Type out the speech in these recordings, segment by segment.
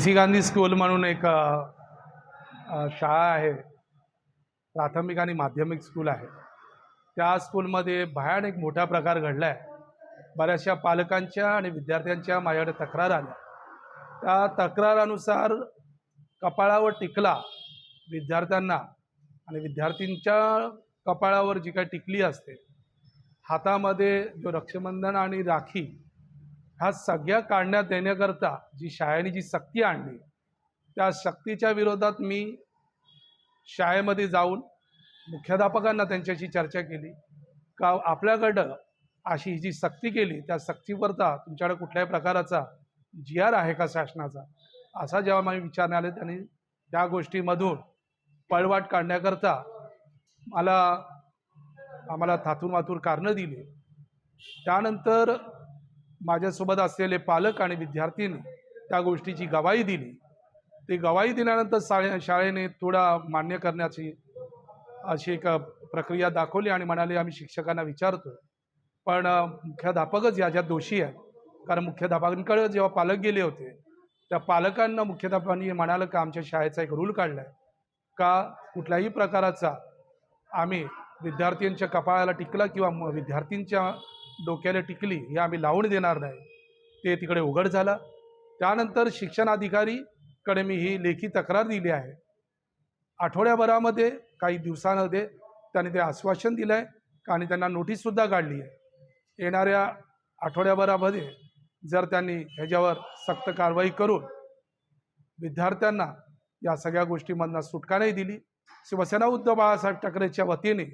C Gandhi school म्हणून एक शाळा आहे, प्राथमिक आणि माध्यमिक स्कूल आहे। त्या स्कूलमध्ये भयानक एक मोठा प्रकार घडला आहे। बऱ्याचशा पालकांच्या आणि विद्यार्थ्यांच्या माझ्याकडे तक्रार आल्या। त्या तक्रारानुसार कपाळावर टिकला विद्यार्थ्यांना आणि विद्यार्थींच्या कपाळावर जी काही टिकली असते, हातामध्ये जो रक्षाबंधन आणि राखी, ह्या सगळ्या काढण्यात देण्याकरता जी शाळेने जी सक्ती आणली, त्या सक्तीच्या विरोधात मी शाळेमध्ये जाऊन मुख्याध्यापकांना त्यांच्याशी चर्चा केली का आपल्याकडं अशी जी सक्ती केली त्या सक्तीवरता तुमच्याकडे कुठल्याही प्रकाराचा GR आहे का शासनाचा, असा जेव्हा मला विचारणे आले, त्यांनी त्या गोष्टीमधून पळवाट काढण्याकरता आम्हाला थातूर मातूर कारणं दिली। त्यानंतर माझ्यासोबत असलेले पालक आणि विद्यार्थ्यांनी त्या गोष्टीची गवाही दिली। ती गवाही दिल्यानंतर शाळेने थोडा मान्य करण्याची अशी एक प्रक्रिया दाखवली आणि म्हणाले आम्ही शिक्षकांना विचारतो, पण मुख्याध्यापकच याच्यात दोषी आहे। कारण मुख्याध्यापकांकडे जेव्हा पालक गेले होते, त्या पालकांना मुख्याध्यापकांनी म्हणालं की आमच्या शाळेचा एक रूल काढला आहे का कुठल्याही प्रकाराचा आम्ही विद्यार्थ्यांच्या कपाळाला टिकला किंवा विद्यार्थींच्या डोक्याला टिकली हे आम्ही लावून देणार नाही। ते तिकडे उघड झालं। त्यानंतर शिक्षणाधिकारीकडे मी ही लेखी तक्रार दिली आहे। आठवड्याभरामध्ये काही दिवसांमध्ये त्यांनी ते आश्वासन दिलं आहे आणि त्यांना नोटीससुद्धा काढली आहे। येणाऱ्या आठवड्याभरामध्ये जर त्यांनी ह्याच्यावर सक्त कारवाई करून विद्यार्थ्यांना या सगळ्या गोष्टींमधून सुटका नाही दिली, शिवसेना उद्धव बाळासाहेब ठाकरेच्या वतीने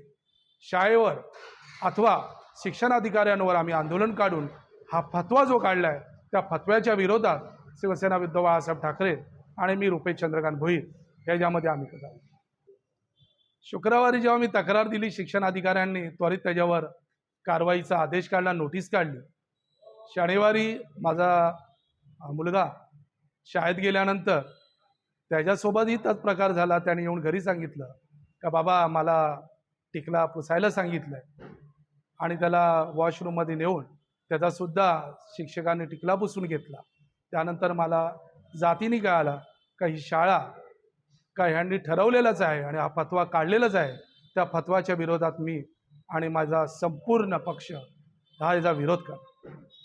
शाळेवर अथवा शिक्षणाधिकाऱ्यांवर आम्ही आंदोलन काढून हा फतवा जो काढला आहे त्या फतव्याच्या विरोधात शिवसेना उद्धव बाळासाहेब ठाकरे आणि मी रुपेश चंद्रकांत भोईर ह्याच्यामध्ये आम्ही जाऊ। शुक्रवारी जेव्हा मी तक्रार दिली, शिक्षणाधिकाऱ्यांनी त्वरित त्याच्यावर कारवाईचा आदेश काढला, नोटीस काढली। शनिवारी माझा मुलगा शाळेत गेल्यानंतर त्याच्यासोबतही तोच प्रकार झाला। त्याने येऊन घरी सांगितलं का बाबा मला टिकला पुसायला सांगितलं आणि त्याला वॉशरूममध्ये नेऊन त्याचासुद्धा शिक्षकांनी टिकला पुसून घेतला। त्यानंतर मला जातीने कळाला का ही शाळा का ह्यांनी ठरवलेलंच आहे आणि हा फतवा काढलेलाच आहे। त्या फतवाच्या विरोधात मी आणि माझा संपूर्ण पक्ष हा याचा विरोध करतो।